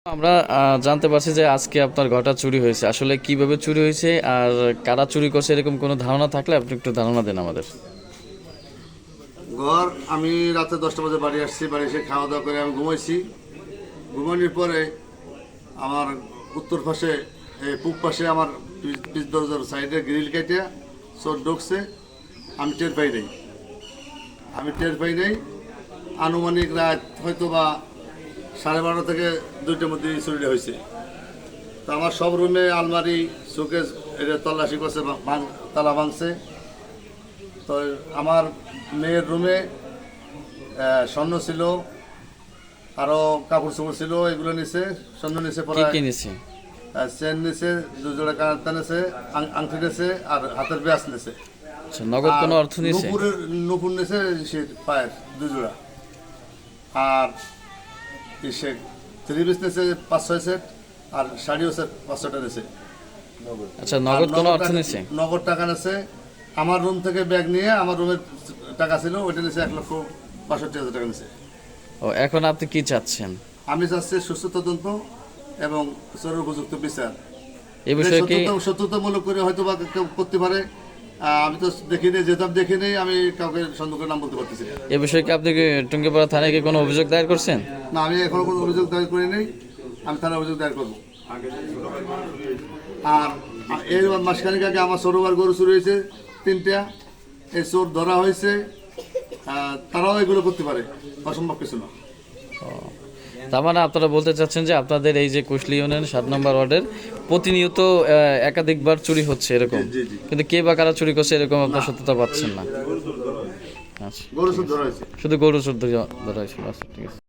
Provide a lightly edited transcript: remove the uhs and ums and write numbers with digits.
আমরা জানতে পারছি যে আজকে আপনার ঘরটা চুরি হয়েছে। আসলে কিভাবে চুরি হয়েছে আর কারা চুরি করছে এরকম কোনো ধারণা থাকলে আপনি একটু ধারণা দেন আমাদের। ঘর আমি রাতে 10টা বাজে বাড়ি আসছি, বাড়ি এসে খাওয়া দাওয়া করে আমি ঘুমাইছি। ঘুমানোর পরে আমার উত্তর পাশে পূব পাশে আমার পিস দরজার সাইডে গ্রিল কেটে চোর ঢুকছে। আমি টের পাই নাই। আনুমানিক রাত হয়তো বা 12:30 থেকে 2টার মধ্যে চুরিটা হয়েছে। তো আমার সব রুমে আলমারি শোকেস এটা তল্লাশি করছে, তালা ভাঙছে। তো আমার মেয়ের রুমে স্বর্ণ ছিল, আরো কাপড় চোপড় ছিল, এগুলো নিছে। স্বর্ণ নিছে, কি কি নিছে? চেন নিছে, 2 জোড়া কাঁটা নিছে, আংটি নিছে আর হাতের ব্যাস নিছে। আচ্ছা, নগদ কোনো অর্থ নিছে? নুপুর নিছে সে পায়ের 2 জোড়া। আর সে 3 পিস নিছে 5-6 সেট, আর শাড়িও সেট 5-6টা নিছে। আচ্ছা, নগদ কোনো অর্থ নিছে? নগদ টাকা নিছে। আমার রুম থেকে ব্যাগ নিয়ে আমার রুমের টাকা ছিল, ওইটা নিছে 1,62,000 টাকা নিছে। ও, এখন আপনি কি চাচ্ছেন? আমি চাচ্ছি সুস্থ তদন্ত এবং চোরের উপযুক্ত বিচার। এই বিষয়ে কি সত্যতামূলক করে হয়তো বা কেউ করতে পারে। আমি তো দেখিনি, যেতাম দেখিনি, আমি কাউকে সন্দেহ করে নাম বলতে পারতেছি না। এই বিষয়ে কি আপনি কি টুঙ্গিপাড়া থানায় কি কোনো অভিযোগ দায়ের করছেন? না, আমি এখনো কোনো অভিযোগ দায়ের করি নাই। আমি থানায় অভিযোগ দায়ের করবো। আর এর মাসখানেক আগে আমার সরোবার গরু চুরি হয়েছে 3টা। এই চোর ধরা হয়েছে। তারাও এগুলো করতে পারে, অসম্ভব কিছু না। তার মানে আপনারা বলতে চাচ্ছেন যে আপনাদের এই যে কুশলী ইউনিয়ন 7 নম্বর ওয়ার্ডের প্রতিনিয়ত একাধিকবার চুরি হচ্ছে এরকম, জি, জি। কিন্তু কে বা কারা চুরি করছে এরকম আপনার সত্যতা পাচ্ছেন না? আচ্ছা, গরু চোর ধরা হয়েছে। শুধু গরু চোর ধরা হয়েছিল। আচ্ছা, ঠিক আছে।